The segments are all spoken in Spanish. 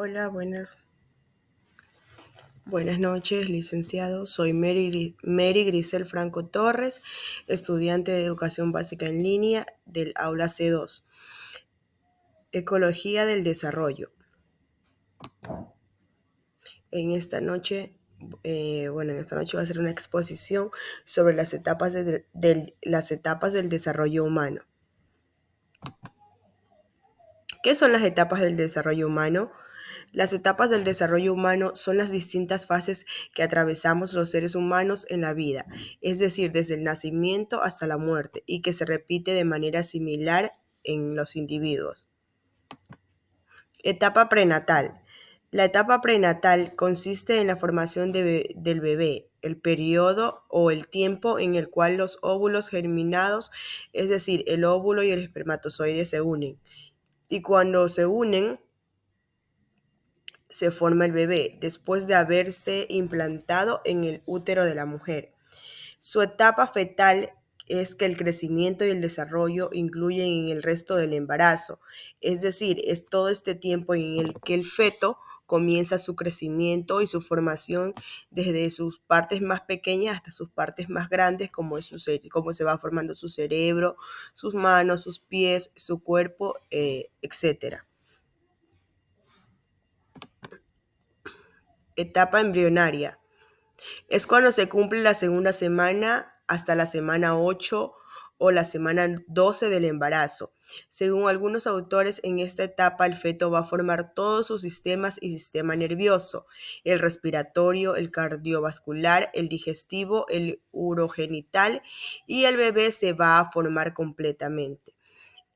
Hola, buenas noches, licenciado. Soy Mary Grisel Franco Torres, estudiante de Educación Básica en Línea del Aula C2, Ecología del Desarrollo. En esta noche, en esta noche va a ser una exposición sobre las etapas del desarrollo humano. ¿Qué son las etapas del desarrollo humano? Las etapas del desarrollo humano son las distintas fases que atravesamos los seres humanos en la vida, es decir, desde el nacimiento hasta la muerte, y que se repite de manera similar en los individuos. Etapa prenatal. La etapa prenatal consiste en la formación del bebé, el periodo o el tiempo en el cual los óvulos germinados, es decir, el óvulo y el espermatozoide se unen. Y cuando se unen, se forma el bebé después de haberse implantado en el útero de la mujer. Su etapa fetal es que el crecimiento y el desarrollo incluyen en el resto del embarazo, es decir, es todo este tiempo en el que el feto comienza su crecimiento y su formación desde sus partes más pequeñas hasta sus partes más grandes, cómo se va formando su cerebro, sus manos, sus pies, su cuerpo, etc. Etapa embrionaria. Es cuando se cumple la segunda semana hasta la semana 8 o la semana 12 del embarazo. Según algunos autores, en esta etapa el feto va a formar todos sus sistemas y sistema nervioso, el respiratorio, el cardiovascular, el digestivo, el urogenital, y el bebé se va a formar completamente.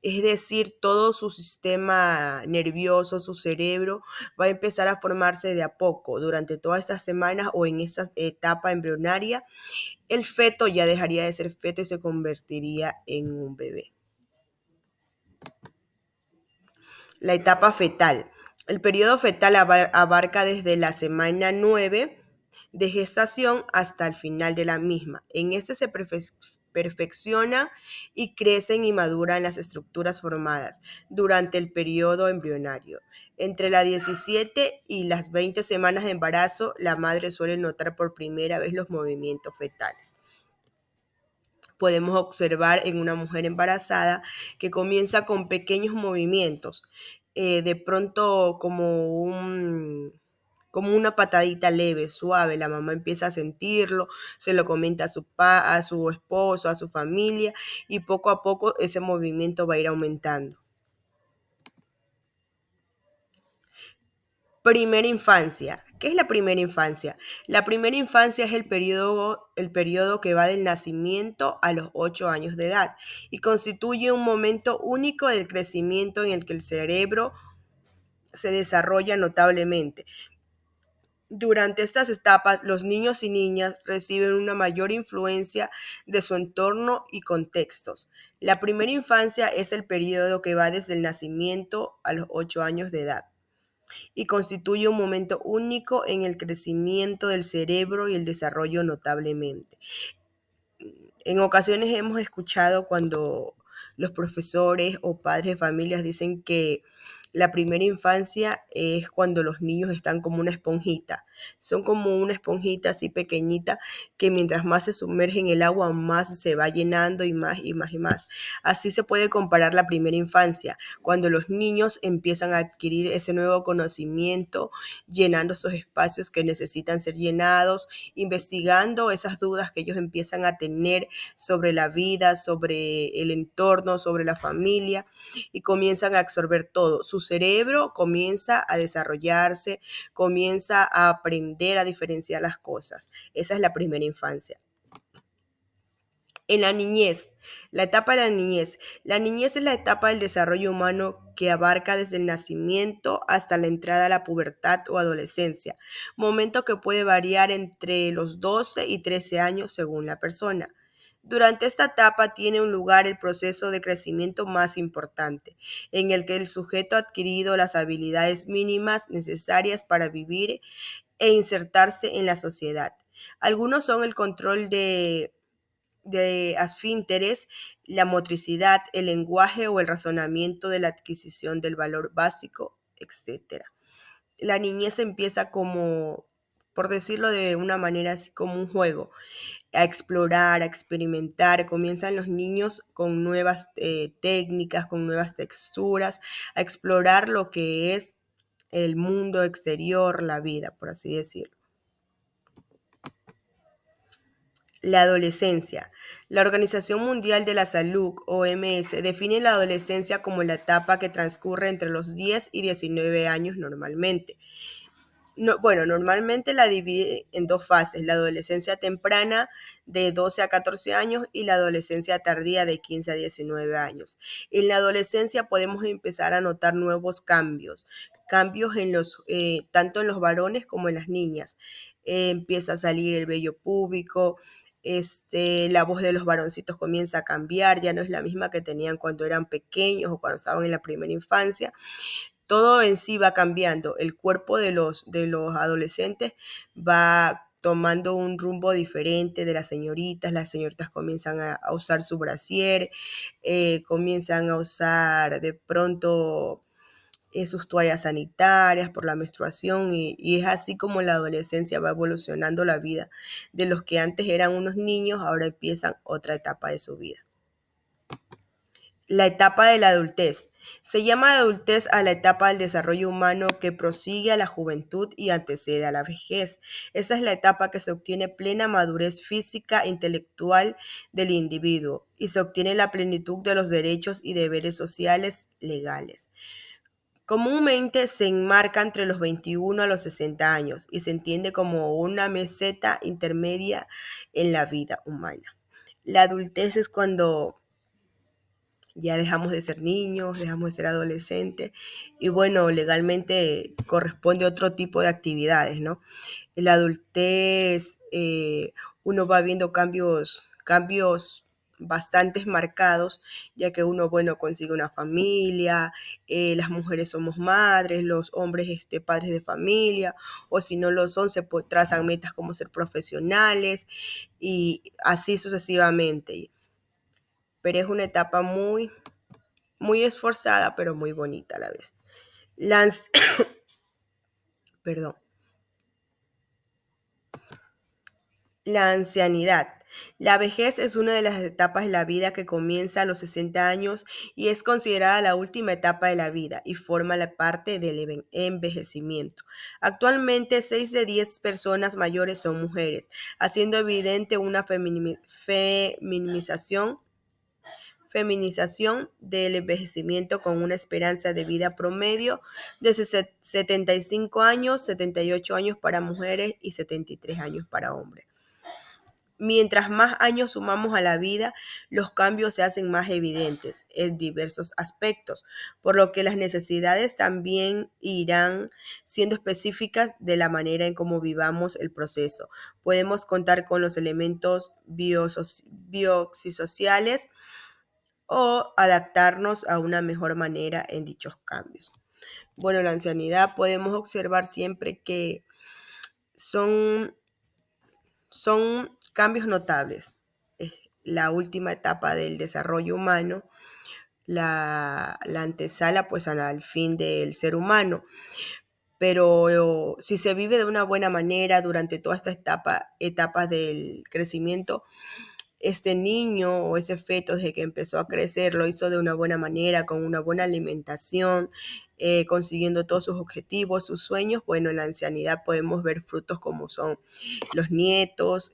Es decir, todo su sistema nervioso, su cerebro, va a empezar a formarse de a poco. Durante todas estas semanas o en esta etapa embrionaria, el feto ya dejaría de ser feto y se convertiría en un bebé. La etapa fetal. El periodo fetal abarca desde la semana 9 de gestación hasta el final de la misma. En este se perfeccionan y crecen y maduran las estructuras formadas durante el periodo embrionario. Entre las 17 y las 20 semanas de embarazo, la madre suele notar por primera vez los movimientos fetales. Podemos observar en una mujer embarazada que comienza con pequeños movimientos, de pronto como una patadita leve, suave. La mamá empieza a sentirlo, se lo comenta a su esposo, a su familia, y poco a poco ese movimiento va a ir aumentando. Primera infancia. ¿Qué es la primera infancia? La primera infancia es el periodo que va del nacimiento a los 8 años de edad y constituye un momento único del crecimiento en el que el cerebro se desarrolla notablemente. Durante estas etapas, los niños y niñas reciben una mayor influencia de su entorno y contextos. La primera infancia es el periodo que va desde el nacimiento a los 8 años de edad y constituye un momento único en el crecimiento del cerebro y el desarrollo notablemente. En ocasiones hemos escuchado cuando los profesores o padres de familias dicen que la primera infancia es cuando los niños están como una esponjita. Son como una esponjita así pequeñita que mientras más se sumerge en el agua, más se va llenando y más y más y más. Así se puede comparar la primera infancia, cuando los niños empiezan a adquirir ese nuevo conocimiento, llenando esos espacios que necesitan ser llenados, investigando esas dudas que ellos empiezan a tener sobre la vida, sobre el entorno, sobre la familia, y comienzan a absorber todo. Su cerebro comienza a desarrollarse, comienza a aprender a diferenciar las cosas. Esa es la primera infancia. En la niñez, la etapa de la niñez. La niñez es la etapa del desarrollo humano que abarca desde el nacimiento hasta la entrada a la pubertad o adolescencia, momento que puede variar entre los 12 y 13 años según la persona. Durante esta etapa tiene un lugar el proceso de crecimiento más importante, en el que el sujeto ha adquirido las habilidades mínimas necesarias para vivir e insertarse en la sociedad. Algunos son el control de esfínteres, la motricidad, el lenguaje o el razonamiento de la adquisición del valor básico, etc. la niñez empieza como, por decirlo de una manera así, como un juego, a explorar, a experimentar. Comienzan los niños con nuevas técnicas, con nuevas texturas, a explorar lo que es el mundo exterior, la vida, por así decirlo. La adolescencia. La Organización Mundial de la Salud, OMS, define la adolescencia como la etapa que transcurre entre los 10 y 19 años normalmente. No, bueno, normalmente la divide en dos fases, la adolescencia temprana de 12 a 14 años y la adolescencia tardía de 15 a 19 años. En la adolescencia podemos empezar a notar nuevos cambios, cambios tanto en los varones como en las niñas. Empieza a salir el vello púbico, la voz de los varoncitos comienza a cambiar, ya no es la misma que tenían cuando eran pequeños o cuando estaban en la primera infancia. Todo en sí va cambiando. El cuerpo de los adolescentes va tomando un rumbo diferente de las señoritas comienzan a usar su brasier, comienzan a usar de pronto sus toallas sanitarias por la menstruación y es así como la adolescencia va evolucionando la vida de los que antes eran unos niños, ahora empiezan otra etapa de su vida. La etapa de la adultez. Se llama adultez a la etapa del desarrollo humano que prosigue a la juventud y antecede a la vejez. Esa es la etapa que se obtiene plena madurez física e intelectual del individuo y se obtiene la plenitud de los derechos y deberes sociales legales. Comúnmente se enmarca entre los 21 a los 60 años y se entiende como una meseta intermedia en la vida humana. La adultez es cuando ya dejamos de ser niños, dejamos de ser adolescentes y bueno, legalmente corresponde a otro tipo de actividades, ¿no? En la adultez uno va viendo cambios bastante marcados, ya que uno, bueno, consigue una familia, las mujeres somos madres, los hombres, padres de familia, o si no lo son, trazan metas como ser profesionales y así sucesivamente. Pero es una etapa muy esforzada, pero muy bonita a la vez. La, perdón, la ancianidad. La vejez es una de las etapas de la vida que comienza a los 60 años y es considerada la última etapa de la vida y forma la parte del envejecimiento. Actualmente, 6 de 10 personas mayores son mujeres, haciendo evidente una feminización del envejecimiento con una esperanza de vida promedio de 75 años, 78 años para mujeres y 73 años para hombres. Mientras más años sumamos a la vida, los cambios se hacen más evidentes en diversos aspectos, por lo que las necesidades también irán siendo específicas de la manera en cómo vivamos el proceso. Podemos contar con los elementos biopsicosociales o adaptarnos a una mejor manera en dichos cambios. Bueno, la ancianidad podemos observar siempre que son, son cambios notables. Es la última etapa del desarrollo humano, la antesala pues al fin del ser humano. Pero si se vive de una buena manera durante toda esta etapas del crecimiento, este niño o ese feto desde que empezó a crecer lo hizo de una buena manera, con una buena alimentación, consiguiendo todos sus objetivos, sus sueños, bueno, en la ancianidad podemos ver frutos como son los nietos,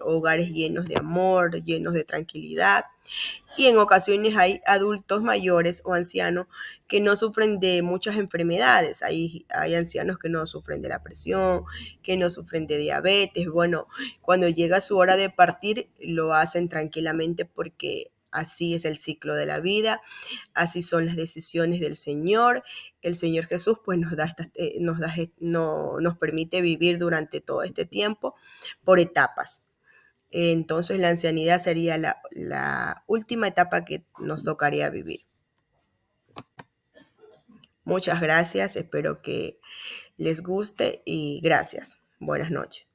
hogares llenos de amor, llenos de tranquilidad. Y en ocasiones hay adultos mayores o ancianos que no sufren de muchas enfermedades. Hay ancianos que no sufren de la presión, que no sufren de diabetes. Bueno, cuando llega su hora de partir, lo hacen tranquilamente porque así es el ciclo de la vida, así son las decisiones del Señor. El Señor Jesús pues nos permite vivir durante todo este tiempo por etapas. Entonces la ancianidad sería la última etapa que nos tocaría vivir. Muchas gracias, espero que les guste y gracias. Buenas noches.